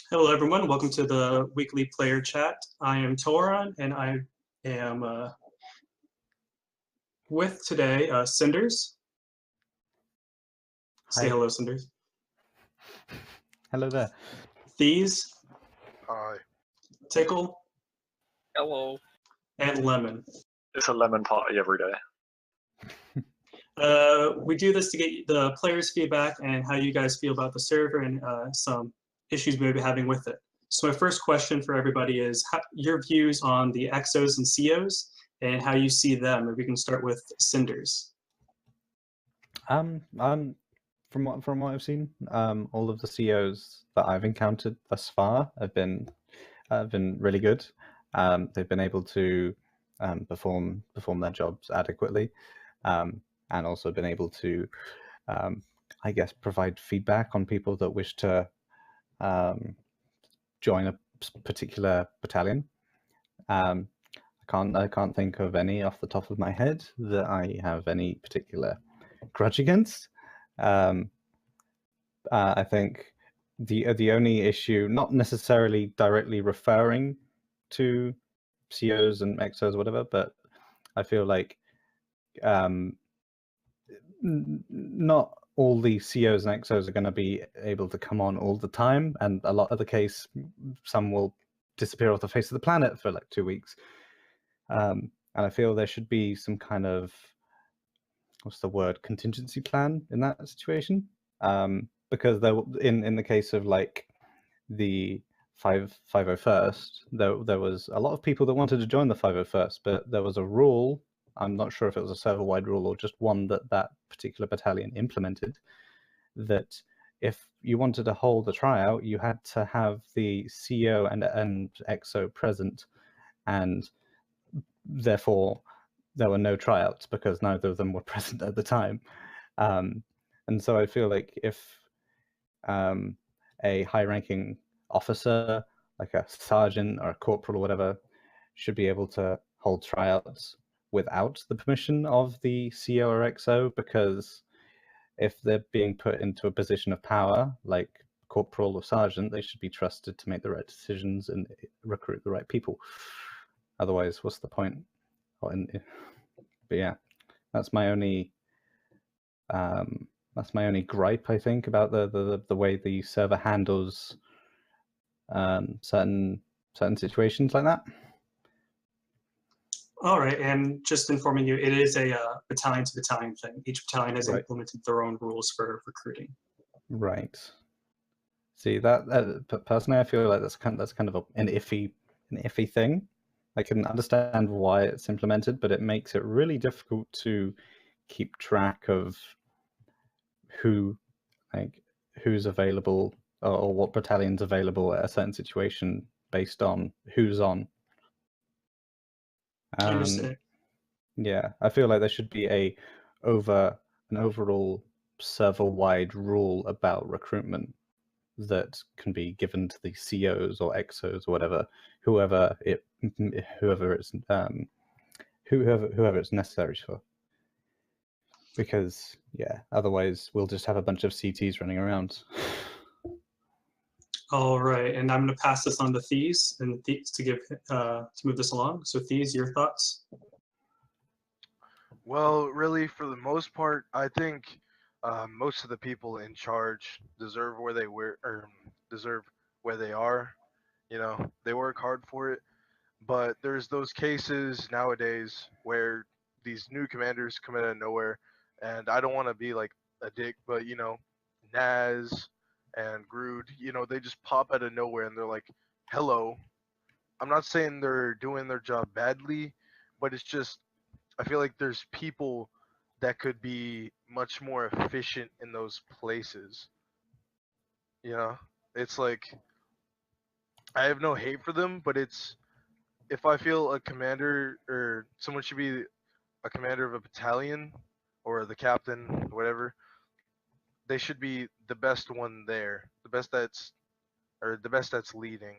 Hello, everyone. Welcome to the weekly player chat. I am Toron, and I am with today Cinders. Say Hi. hello, Cinders. Hello there. Thieves, Hi. Tickle, Hello. and Lemon. It's a lemon party every day. We do this to get the players' feedback and how you guys feel about the server and some issues we may be having with it. So my first question for everybody is your views on the XOs and COs and how you see them. If we can start with Cinders. From what I've seen, all of the CEOs that I've encountered thus far have been really good. They've been able to perform their jobs adequately, and also been able to, I guess, provide feedback on people that wish to join a particular battalion. I can't think of any off the top of my head that I have any particular grudge against. I think the only issue, not necessarily directly referring to COs and XOs or whatever, but I feel like not all the COs and XOs are going to be able to come on all the time, and a lot of the case, some will disappear off the face of the planet for like 2 weeks. And I feel there should be some kind of, what's the word, contingency plan in that situation. Because there, in the case of like the 501st, there was a lot of people that wanted to join the 501st, but there was a rule. I'm not sure if it was a server-wide rule or just one that particular battalion implemented, that if you wanted to hold a tryout, you had to have the CO and XO present, and therefore there were no tryouts because neither of them were present at the time. And so I feel like if a high-ranking officer, like a sergeant or a corporal or whatever, should be able to hold tryouts without the permission of the CO or XO, because if they're being put into a position of power, like corporal or sergeant, they should be trusted to make the right decisions and recruit the right people. Otherwise, what's the point? But yeah, that's my only gripe, I think, about the way the server handles certain situations like that. All right, and just informing you, it is a battalion to battalion thing. Each battalion has Right. implemented their own rules for recruiting. Right. See, that personally, I feel like that's kind of an iffy thing. I can understand why it's implemented, but it makes it really difficult to keep track of who's available or what battalion's available at a certain situation based on who's on. I understand. Yeah, I feel like there should be an overall server-wide rule about recruitment that can be given to the COs or XOs or whatever, whoever it's necessary for. Because yeah, otherwise we'll just have a bunch of CTs running around. All right, and I'm going to pass this on to Thieves and Thieves to give to move this along. So Thieves, your thoughts? Well, really, for the most part, I think most of the people in charge deserve where they were, or deserve where they are. You know, they work hard for it. But there's those cases nowadays where these new commanders come out of nowhere, and I don't want to be like a dick, but Naz and Grood, they just pop out of nowhere and they're like, "Hello." I'm not saying they're doing their job badly, but it's just I feel like there's people that could be much more efficient in those places. You know, it's like I have no hate for them, but it's if I feel a commander or someone should be a commander of a battalion or the captain, whatever, they should be the best one there, the best that's leading,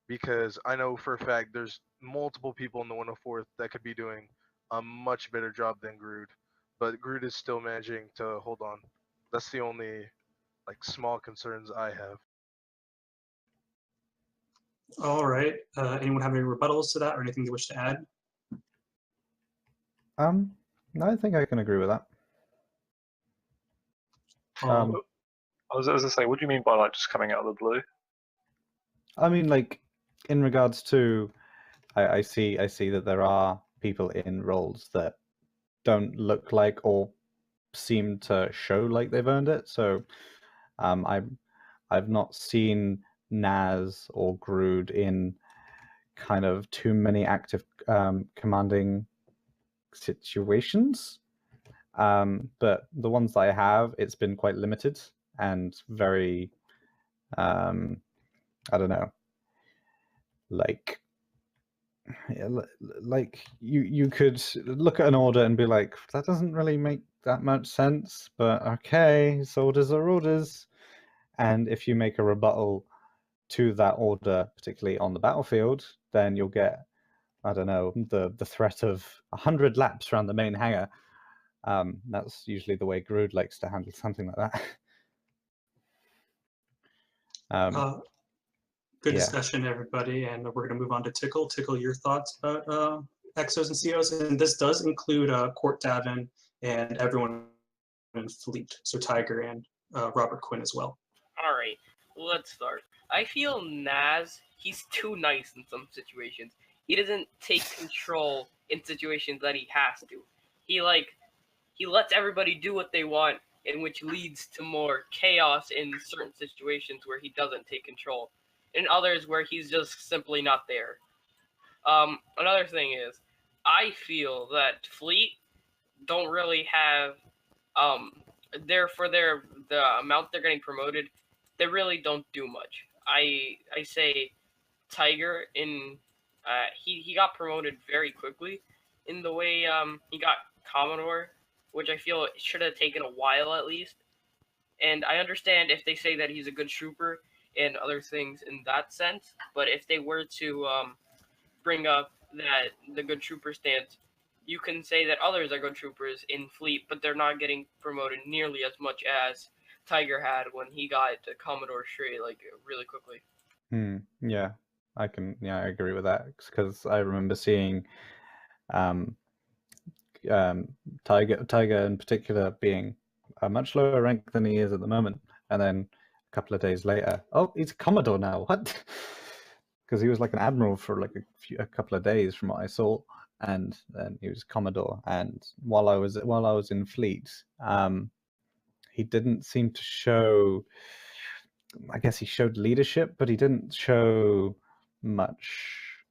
because I know for a fact there's multiple people in the 104th that could be doing a much better job than Grood, but Grood is still managing to hold on. That's the only like small concerns I have. All right. Anyone have any rebuttals to that or anything they wish to add? No, I think I can agree with that. Um, I was gonna say, what do you mean by like just coming out of the blue? I mean, like, in regards to, I see that there are people in roles that don't look like or seem to show like they've earned it. So, I've not seen Naz or Grood in kind of too many active commanding situations. But the ones that I have, it's been quite limited and very, I don't know, like, like you could look at an order and be like, that doesn't really make that much sense, but okay, so orders are orders. And if you make a rebuttal to that order, particularly on the battlefield, then you'll get, I don't know, the threat of 100 laps around the main hangar. That's usually the way Grood likes to handle something like that. Good Yeah. discussion, everybody, and we're going to move on to Tickle. Tickle, your thoughts about Exos and COs, and this does include Court Davin and everyone in Fleet, so Tiger and Robert Quinn as well. All right, let's start. I feel Naz, he's too nice in some situations. He doesn't take control in situations that he has to. He lets everybody do what they want, and which leads to more chaos in certain situations where he doesn't take control. In others where he's just simply not there. Another thing is, I feel that Fleet don't really have the amount they're getting promoted, they really don't do much. I say Tiger in he got promoted very quickly in the way he got Commodore, which I feel should have taken a while at least. And I understand if they say that he's a good trooper and other things in that sense, but if they were to bring up that the good trooper stance, you can say that others are good troopers in Fleet, but they're not getting promoted nearly as much as Tiger had when he got to Commodore Shrey, like really quickly. Yeah, I agree with that because I remember seeing Tiger in particular being a much lower rank than he is at the moment, and then a couple of days later, oh, he's a Commodore now. What? Because he was like an admiral for like a couple of days from what I saw, and then he was Commodore. And while I was in Fleet, he didn't seem to show. I guess he showed leadership, but he didn't show much.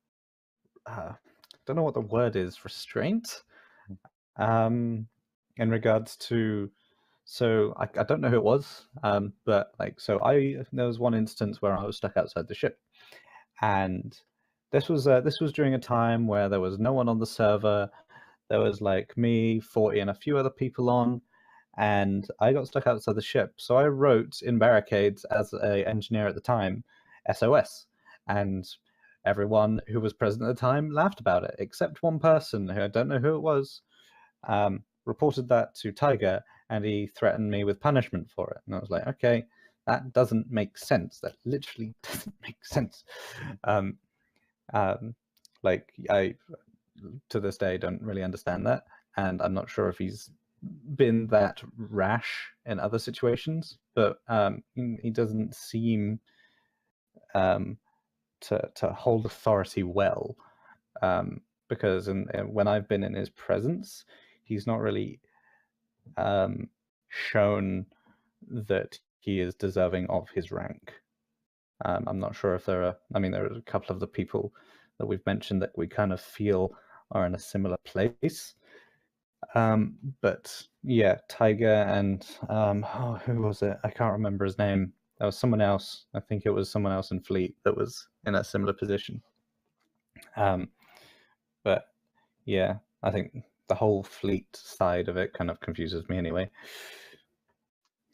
Don't know what the word is. Restraint. In regards to, so I don't know who it was, but like, so there was one instance where I was stuck outside the ship, and this was during a time where there was no one on the server. There was like me, 40, and a few other people on, and I got stuck outside the ship. So I wrote in barricades as an engineer at the time, SOS, and everyone who was present at the time laughed about it, except one person who I don't know who it was. Reported that to Tiger, and he threatened me with punishment for it. And I was like, okay, that doesn't make sense. That literally doesn't make sense. Like, I, to this day, don't really understand that. And I'm not sure if he's been that rash in other situations, but he doesn't seem to hold authority well. Because when I've been in his presence, he's not really shown that he is deserving of his rank. I'm not sure if there are a couple of the people that we've mentioned that we kind of feel are in a similar place. But yeah, Tiger and who was it? I can't remember his name. There was someone else. I think it was someone else in Fleet that was in a similar position. But yeah, I think the whole Fleet side of it kind of confuses me anyway.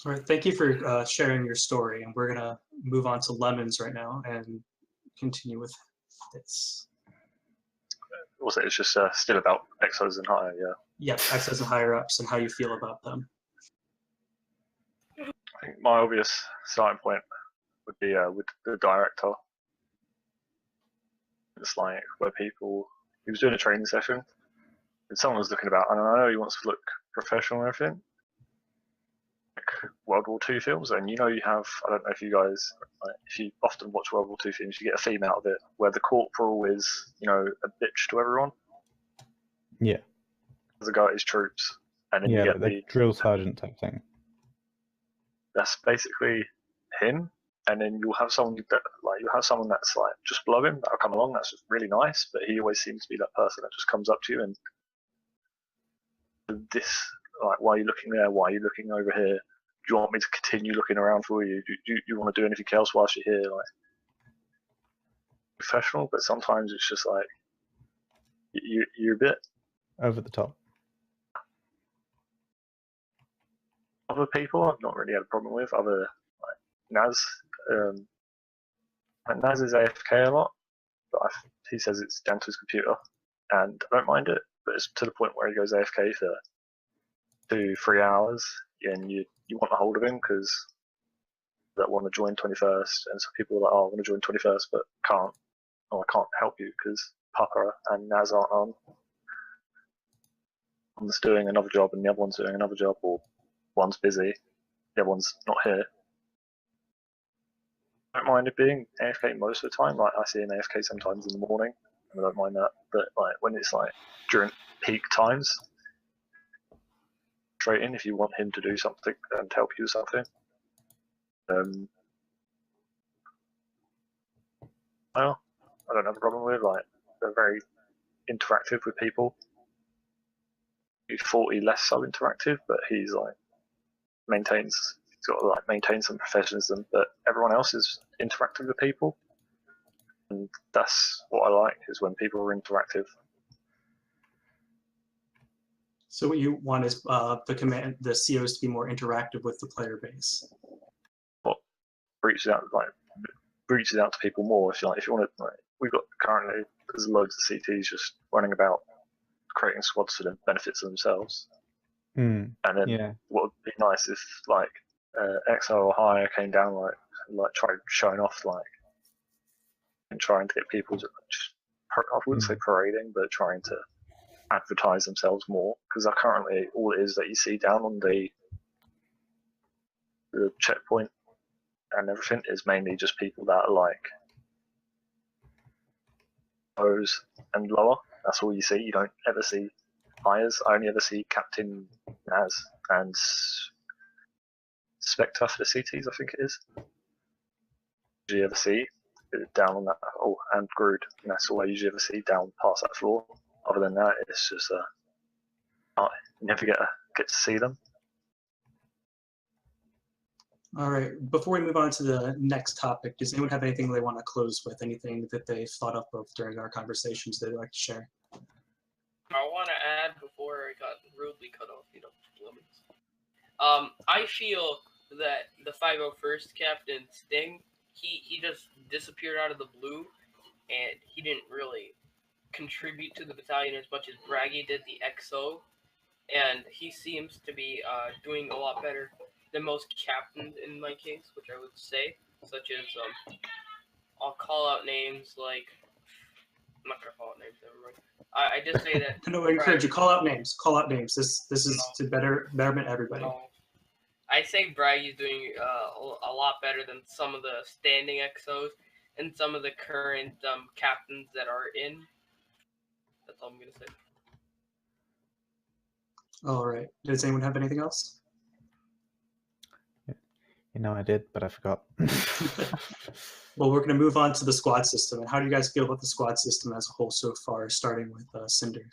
All right, thank you for sharing your story, and we're gonna move on to Lemons right now and continue with this. Also, it's just still about Exos and higher, yeah. Yep, Exos and higher ups and how you feel about them. I think my obvious starting point would be with the director. It's like where he was doing a training session, and someone was looking about, and I know he wants to look professional and everything, like World War II films, and you have, I don't know if you guys, if you often watch World War II films, you get a theme out of it where the corporal is, a bitch to everyone. Yeah. As a guy at his troops, and then you get the drill sergeant type thing. That's basically him, and then you'll have someone that's like just below him that'll come along. That's just really nice, but he always seems to be that person that just comes up to you and this, like, why are you looking there? Why are you looking over here? Do you want me to continue looking around for you? Do you want to do anything else whilst you're here? Like, professional, but sometimes it's just like you're a bit over the top. Other people I've not really had a problem with. Other like Naz, Naz is AFK a lot, but he says it's down to his computer, and I don't mind it. But it's to the point where he goes AFK for 2-3 hours, and you want a hold of him because that want to join 21st, and some people are like, "Oh, I want to join 21st, but can't. Oh, I can't help you because Papa and Naz aren't on. One's doing another job, and the other one's doing another job, or one's busy, the other one's not here." I don't mind it being AFK most of the time. Like, I see an AFK sometimes in the morning, and I don't mind that. But like when it's like during peak times, straight in if you want him to do something and help you with something. Well, I don't have a problem with, like, they're very interactive with people. He's 40 less so interactive, but he's like maintains some professionalism, but everyone else is interactive with people, and that's what I like, is when people are interactive. So what you want is the COs to be more interactive with the player base. What reaches out to people more. If you want to, like, we've got currently there's loads of CTs just running about creating squads for the benefits of themselves. And then what would be nice if like XO or higher came down, like tried showing off, like, and trying to get people to just, I wouldn't say parading, but trying to advertise themselves more, because currently all it is that you see down on the checkpoint and everything is mainly just people that are like O's and lower. That's all you see. You don't ever see hires. I only ever see Captain Naz and Spectre for the CTs, I think it is. Do you ever see down on that? Oh, and Grood. And that's all I usually ever see down past that floor. Other than that, it's just you never get to see them. All right. Before we move on to the next topic, does anyone have anything they want to close with? Anything that they thought up of during our conversations they'd like to share? I want to add before I got rudely cut off, I feel that the 501st Captain Sting, he just disappeared out of the blue, and he didn't really contribute to the battalion as much as Braggy did the XO, and he seems to be doing a lot better than most captains in my case, which I would say, such as I'll call out names like, I'm not gonna call out names, never mind. I just say that. No, I encourage you, call out names. Call out names. This is to betterment everybody. No. I say Braggy's doing a lot better than some of the standing XOs and some of the current captains that are in. That's all I'm gonna say. All right. Does anyone have anything else? I did, but I forgot. Well, we're going to move on to the squad system. And how do you guys feel about the squad system as a whole so far, starting with Cinder?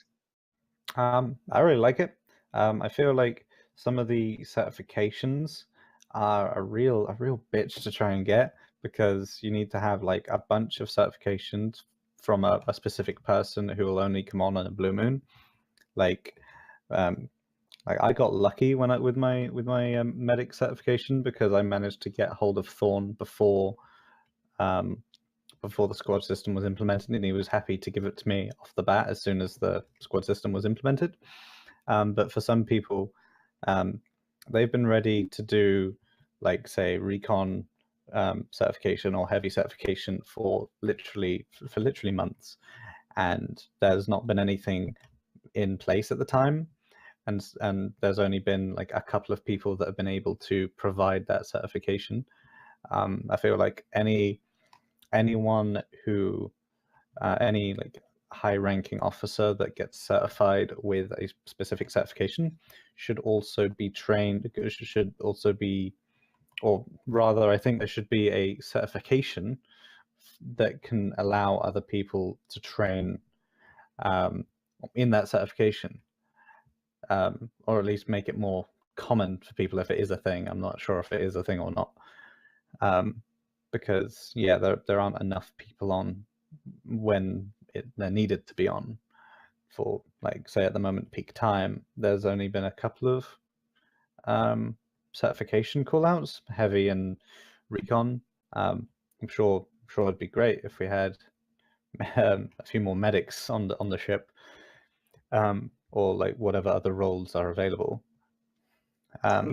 I really like it. I feel like some of the certifications are a real bitch to try and get, because you need to have like a bunch of certifications from a specific person who will only come on a blue moon. Like I got lucky with my medic certification, because I managed to get hold of Thorn before the squad system was implemented, and he was happy to give it to me off the bat as soon as the squad system was implemented. But for some people, they've been ready to do, like, say, recon certification or heavy certification for literally months, and there's not been anything in place at the time, and there's only been like a couple of people that have been able to provide that certification. I feel like anyone who any like high-ranking officer that gets certified with a specific certification should also be trained, should also be, or rather, I think there should be a certification that can allow other people to train in that certification, or at least make it more common for people if it is a thing. I'm not sure if it is a thing or not, because yeah, there aren't enough people on when they're needed to be on. For like, say at the moment peak time, there's only been a couple of certification callouts, heavy and recon. I'm sure it'd be great if we had a few more medics on the ship, or like whatever other roles are available. I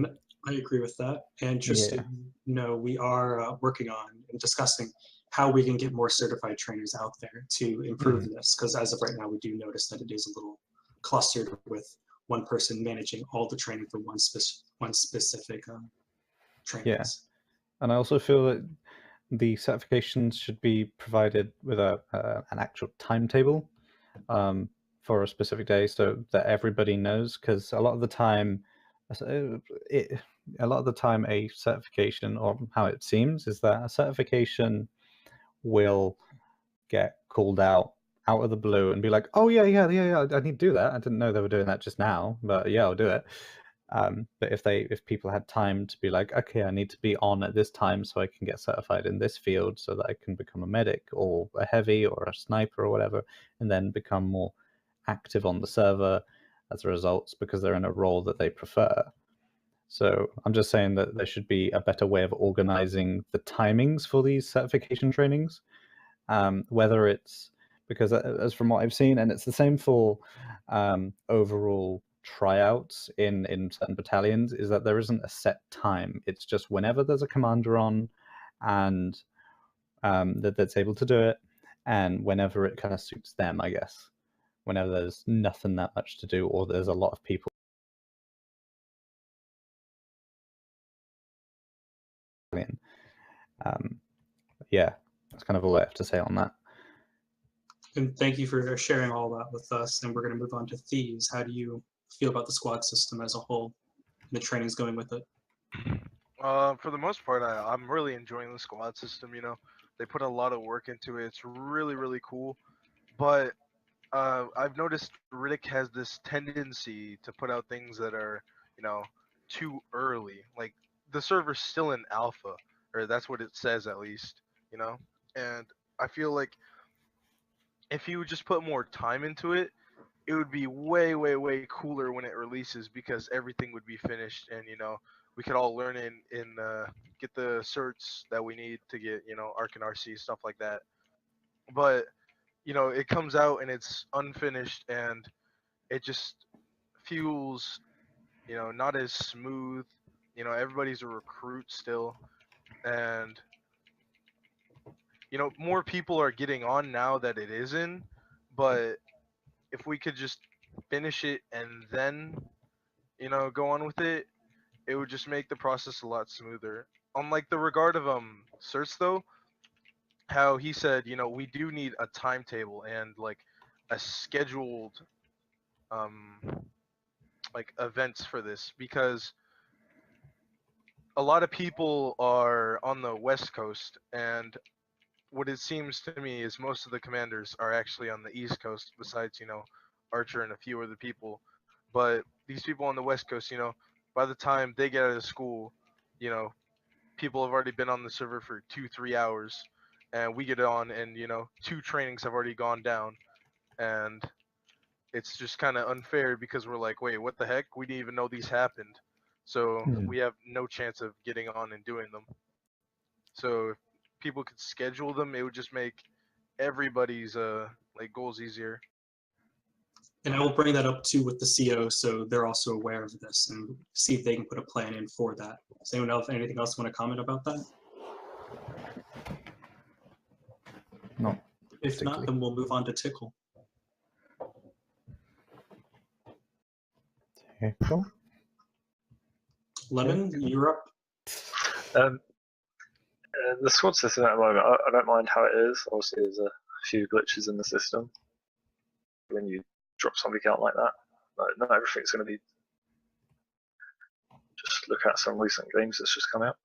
agree with that. And just to know, we are working on and discussing how we can get more certified trainers out there to improve this. Because as of right now, we do notice that it is a little clustered with one person managing all the training for one specific trainings. Yeah, and I also feel that the certifications should be provided with an actual timetable for a specific day, so that everybody knows. Because a lot of the time, a certification, or how it seems, is that a certification will get called out of the blue and be like, oh yeah, I need to do that. I didn't know they were doing that just now, but yeah, I'll do it. But if people had time to be like, okay, I need to be on at this time so I can get certified in this field so that I can become a medic or a heavy or a sniper or whatever, and then become more active on the server as a result, because they're in a role that they prefer. So I'm just saying that there should be a better way of organizing the timings for these certification trainings, whether it's, because as from what I've seen, and it's the same for overall tryouts in certain battalions, is that there isn't a set time. It's just whenever there's a commander on and that's able to do it, and whenever it kind of suits them, I guess. Whenever there's nothing that much to do, or there's a lot of people. Yeah, that's kind of all I have to say on that. And thank you for sharing all that with us. And we're going to move on to Thieves. How do you feel about the squad system as a whole and the trainings going with it? For the most part, I'm really enjoying the squad system. You know, they put a lot of work into it. It's really, really cool. But I've noticed Riddick has this tendency to put out things that are, you know, too early. Like, the server's still in alpha, or that's what it says at least, you know? And I feel like if you would just put more time into it, it would be way, way, way cooler when it releases, because everything would be finished, and, you know, we could all learn get the certs that we need to get, you know, Arc and RC, stuff like that. But, you know, it comes out and it's unfinished, and it just feels, you know, not as smooth. You know, everybody's a recruit still, and, you know, more people are getting on now that it is in, but if we could just finish it and then, you know, go on with it, it would just make the process a lot smoother. On like the regard of certs though, how he said, you know, we do need a timetable and like a scheduled like events for this, because a lot of people are on the West Coast, and what it seems to me is most of the commanders are actually on the East Coast, besides, you know, Archer and a few other people. But these people on the West Coast, you know, by the time they get out of school, you know, people have already been on the server for 2-3 hours, and we get on, and, you know, 2 trainings have already gone down, and it's just kind of unfair, because we're like, wait, what the heck? We didn't even know these happened. So we have no chance of getting on and doing them. So if people could schedule them, it would just make everybody's like goals easier. And I will bring that up too with the CO, so they're also aware of this and see if they can put a plan in for that. Does anyone else, anything else want to comment about that? Not If not, particularly. then we'll move on to Tickle. Okay, cool. Lemon, you're up. The squad system at the moment, I don't mind how it is. Obviously, there's a few glitches in the system when you drop somebody out like that. Not everything's going to be. Just look at some recent games that's just come out,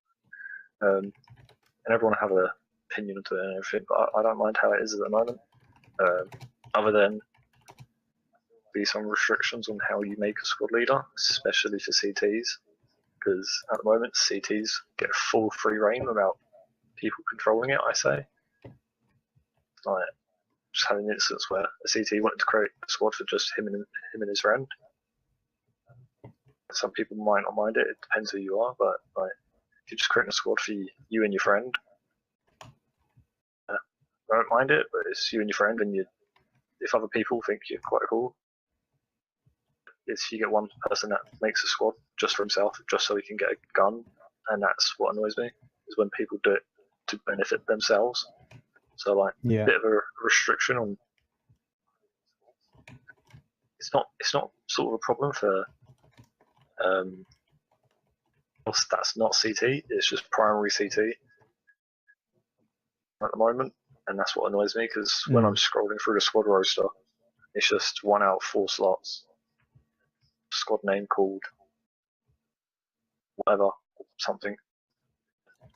and everyone have an opinion to it and everything. But I don't mind how it is at the moment. Other than be some restrictions on how you make a squad leader, especially for CTs, because at the moment CTs get full free reign without people controlling it. I say, like just having an instance where a CT wanted to create a squad for just him and his friend. Some people might not mind it. It depends who you are, but like if you're just creating a squad for you and your friend, I don't mind it. But it's you and your friend, and if other people think you're quite cool, it's you get one person that makes a squad just for himself, just so he can get a gun, and that's what annoys me. Is when people do it to benefit themselves. So like Yeah. a bit of a restriction on. It's not sort of a problem for. That's not CT. It's just primary CT at the moment, and that's what annoys me because when I'm scrolling through the squad roster, it's just 1 out of 4 slots. Squad name called whatever something,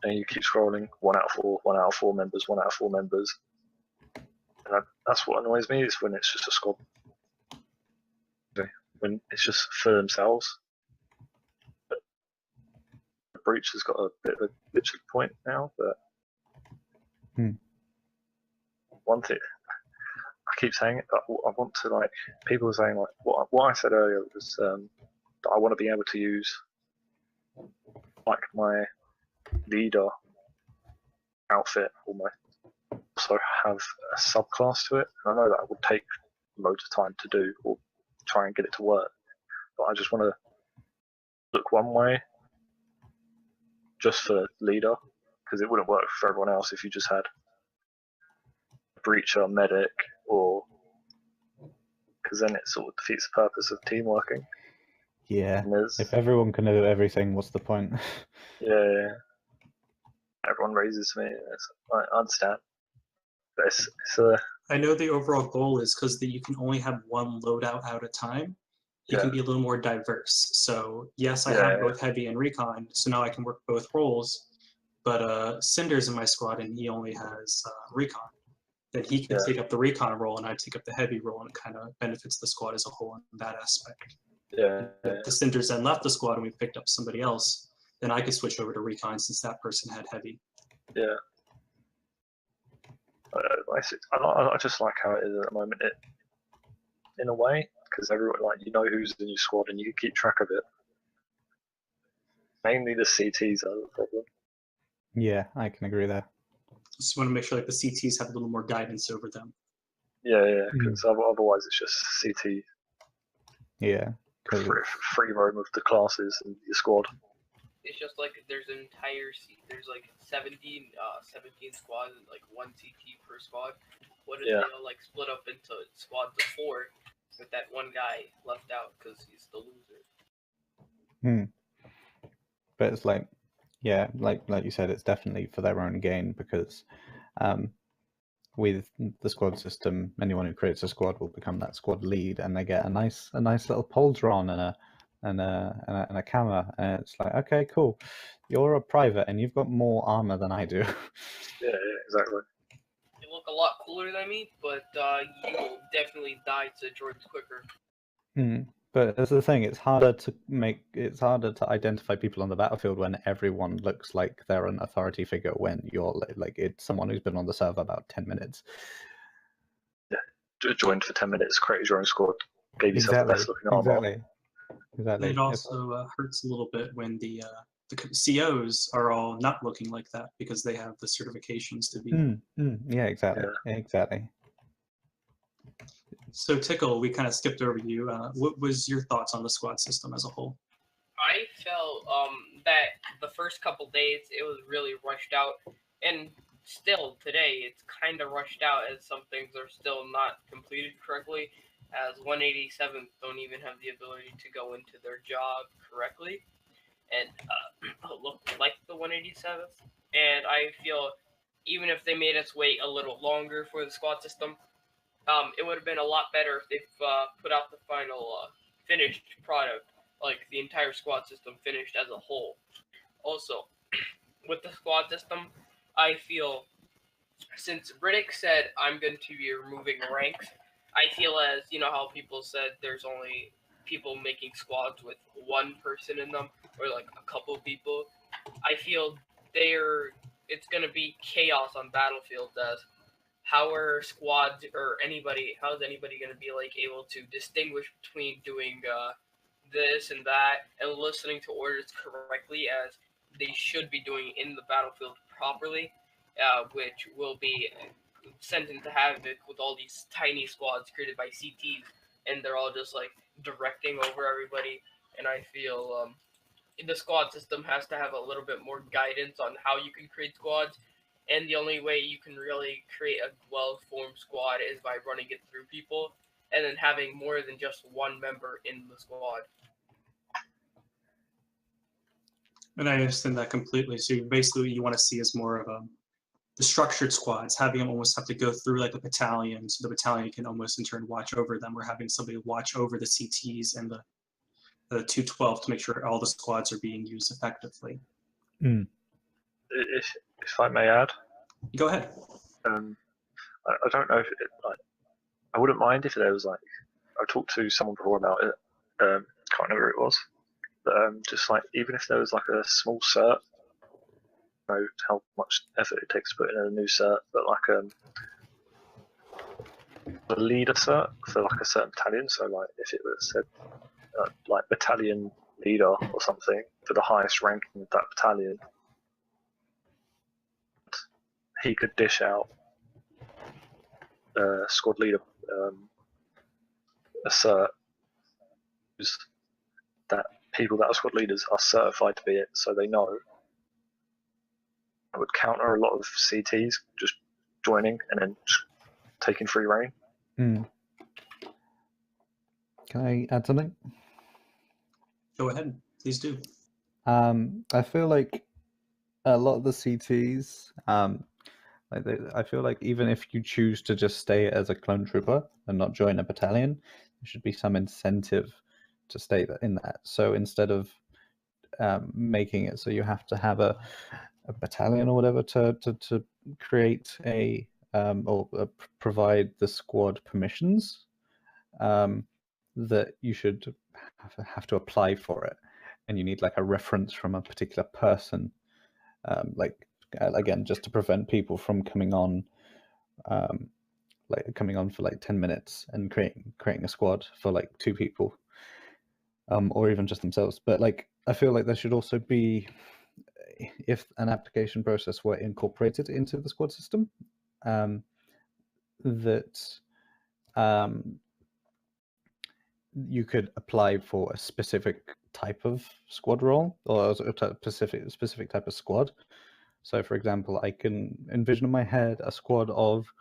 and you keep scrolling 1 out of 4, 1 out of 4 members, 1 out of 4 members, and that's what annoys me is when it's just a squad. When it's just for themselves. But the breach has got a bit of a glitchy point now, but one thing I keep saying it, I want to like people are saying like what I said earlier was that I want to be able to use like my leader outfit or my also have a subclass to it. And I know that would take loads of time to do or try and get it to work, but I just want to look one way just for leader because it wouldn't work for everyone else if you just had a breacher, medic, or because then it sort of defeats the purpose of team working. Yeah. If everyone can do everything, what's the point? Yeah. Everyone raises me. I understand. But it's I know the overall goal is because you can only have one loadout at a time. You can be a little more diverse. So yes, I have both heavy and recon, so now I can work both roles. But Cinder's in my squad, and he only has recon. Then he can take up the recon role, and I take up the heavy role, and it kind of benefits the squad as a whole in that aspect. Yeah. If the Cinders then left the squad and we picked up somebody else, then I could switch over to recon since that person had heavy. Yeah. I just like how it is at the moment. It, in a way, because everyone who's in your squad and you can keep track of it. Mainly the CTs are the problem. Yeah, I can agree there. So you want to make sure like the CTs have a little more guidance over them. Yeah, because otherwise it's just CT. Yeah. Free roam of the classes and your squad. It's just like there's like 17 squads and like 1 CT per squad. What if they all like split up into squads of 4 with that one guy left out because he's the loser? But it's like, yeah, like you said, it's definitely for their own gain because with the squad system, anyone who creates a squad will become that squad lead, and they get a nice little poultron and a camera, and it's like, okay, cool, you're a private and you've got more armor than I do. Yeah, exactly. You look a lot cooler than me, but you will definitely die to droids quicker. But that's the thing, it's harder to identify people on the battlefield when everyone looks like they're an authority figure when you're like it's someone who's been on the server about 10 minutes. Yeah, joined for 10 minutes, created your own squad, gave yourself the best looking armor. Exactly. It also hurts a little bit when the COs are all not looking like that because they have the certifications to be. Yeah, exactly. Yeah. Exactly. So Tickle, we kind of skipped over you. What was your thoughts on the squad system as a whole? I felt that the first couple days it was really rushed out, and still today it's kind of rushed out as some things are still not completed correctly, as 187th don't even have the ability to go into their job correctly and look like the 187th. And I feel even if they made us wait a little longer for the squad system, it would have been a lot better if they've put out the final finished product, like the entire squad system finished as a whole. Also, with the squad system, I feel since Riddick said I'm going to be removing ranks, I feel as you know how people said there's only people making squads with one person in them or like a couple people. I feel it's going to be chaos on battlefields as how are squads or anybody how is anybody going to be like able to distinguish between doing this and that and listening to orders correctly as they should be doing in the battlefield properly, which will be sent into havoc with all these tiny squads created by CTs, and they're all just like directing over everybody. And I feel the squad system has to have a little bit more guidance on how you can create squads. And the only way you can really create a well-formed squad is by running it through people and then having more than just one member in the squad. And I understand that completely. So basically what you want to see is more of the structured squads, having them almost have to go through like a battalion, so the battalion can almost in turn watch over them, or having somebody watch over the CTs and the 212 to make sure all the squads are being used effectively. If I may add, Go ahead. I don't know if I wouldn't mind if there was like I talked to someone before about it. Can't remember who it was, but just like even if there was like a small cert, I don't know how much effort it takes to put in a new cert, but like a leader cert for like a certain battalion. So like if it was said like battalion leader or something for the highest ranking of that battalion, he could dish out squad leader a cert that people that are squad leaders are certified to be it, so they know. It would counter a lot of CTs just joining and then just taking free reign. Can I add something? Go ahead, please do. I feel like a lot of the CTs, I feel like even if you choose to just stay as a clone trooper and not join a battalion, there should be some incentive to stay in that. So instead of making it so you have to have a battalion or whatever to create a or provide the squad permissions, that you should have to apply for it, and you need like a reference from a particular person, like again, just to prevent people from coming on for like 10 minutes and creating a squad for like 2 people, or even just themselves. But like I feel like there should also be, if an application process were incorporated into the squad system, that you could apply for a specific type of squad role or a specific type of squad. So for example, I can envision in my head a squad of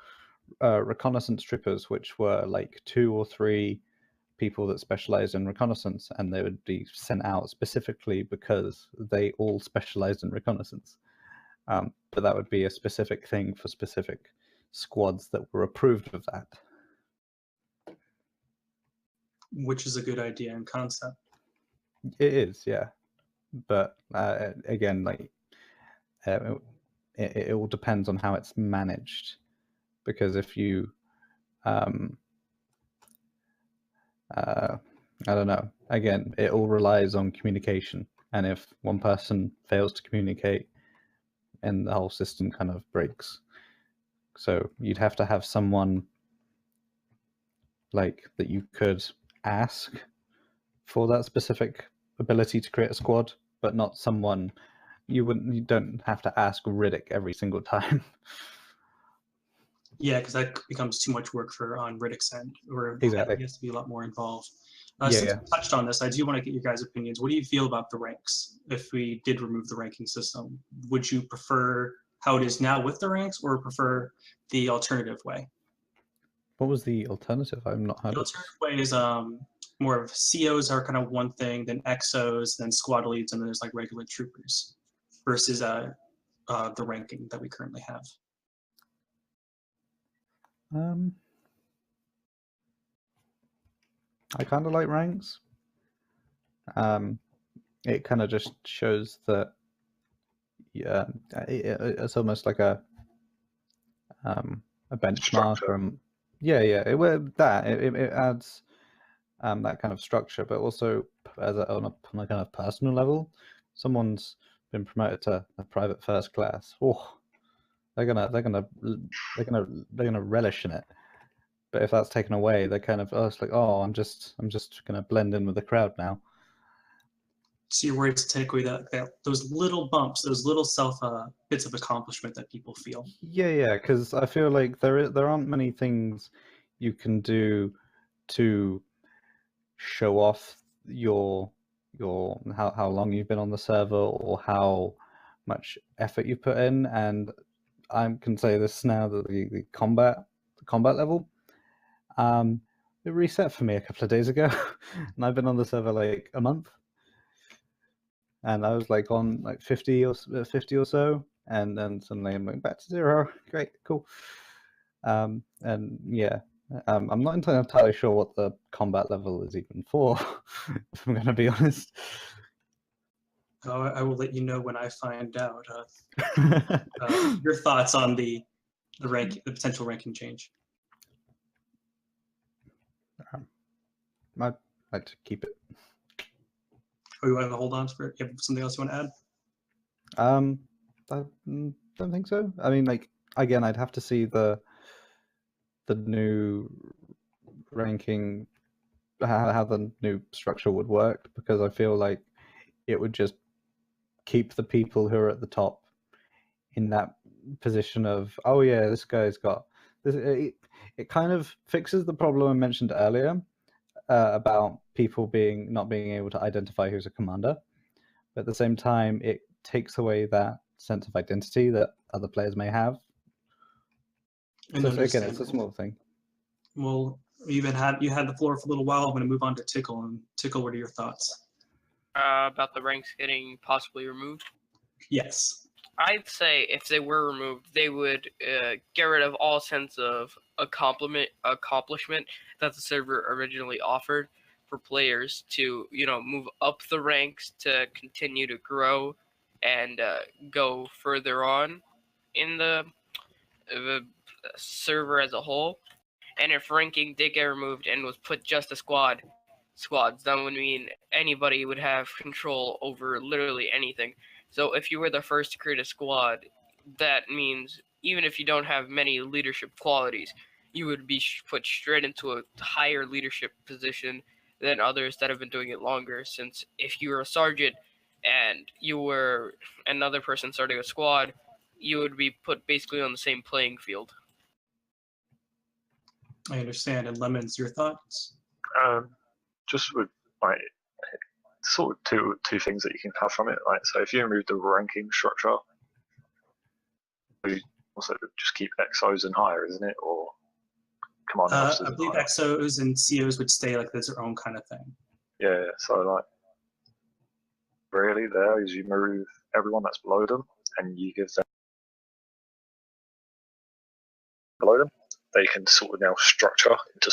reconnaissance troopers, which were like 2 or 3 people that specialized in reconnaissance, and they would be sent out specifically because they all specialized in reconnaissance. But that would be a specific thing for specific squads that were approved of that. Which is a good idea in concept. It is, yeah. But again, like it all depends on how it's managed, because if you I don't know. Again, it all relies on communication, and if one person fails to communicate, and the whole system kind of breaks. So you'd have to have someone like that you could ask for that specific ability to create a squad, but not someone you don't have to ask Riddick every single time. Yeah, because that becomes too much work on Riddick's end, or Exactly. he has to be a lot more involved. Yeah, Since we touched on this, I do want to get your guys' opinions. What do you feel about the ranks? If we did remove the ranking system, would you prefer how it is now with the ranks, or prefer the alternative way? What was the alternative? I've not heard The of. alternative way is more of COs are kind of one thing, then XOs, then squad leads, and then there's like regular troopers versus the ranking that we currently have. I kind of like ranks. It kind of just shows that, yeah, it's almost like a benchmark. Structure. Yeah, it adds that kind of structure, but also on a kind of personal level, someone's been promoted to a private first class. Oh, they're gonna relish in it. But if that's taken away, they're kind of, it's like, oh, I'm just gonna blend in with the crowd now. So you're worried to take away those little bumps, those little self bits of accomplishment that people feel. Yeah, because I feel like there aren't many things you can do to show off your how long you've been on the server or how much effort you put in. And I can say this now, that the combat level, it reset for me a couple of days ago, and I've been on the server like a month, and I was like on like 50 or so, and then suddenly I'm like back to 0. Great, cool. And yeah, I'm not entirely sure what the combat level is even for, if I'm going to be honest. I will let you know when I find out. Your thoughts on the potential ranking change? I'd like to keep it. Or you want to hold on for it? You have something else you want to add? I don't think so. I mean, like, again, I'd have to see the new ranking, how the new structure would work, because I feel like it would just keep the people who are at the top in that position of, oh yeah, this guy's got this. It kind of fixes the problem I mentioned earlier about people not being able to identify who's a commander, but at the same time, it takes away that sense of identity that other players may have. So again, it's a small thing. Well, you had the floor for a little while. I'm going to move on to Tickle. And Tickle, what are your thoughts? About the ranks getting possibly removed? Yes. I'd say if they were removed, they would get rid of all sense of accomplishment that the server originally offered for players to, move up the ranks, to continue to grow and go further on in the server as a whole. And if ranking did get removed and was put just to squads, that would mean anybody would have control over literally anything. So if you were the first to create a squad, that means even if you don't have many leadership qualities, you would be put straight into a higher leadership position than others that have been doing it longer. Since if you were a sergeant and you were another person starting a squad, you would be put basically on the same playing field. I understand. And Lemons, your thoughts? Just with like sort of two things that you can have from it. Like, so if you remove the ranking structure, you also just keep XOs and higher, isn't it? Or command officers. I believe XOs and COs would stay like that's their own kind of thing. Yeah. So like, really, there is you move everyone that's below them, and you give them below them. They can sort of now structure into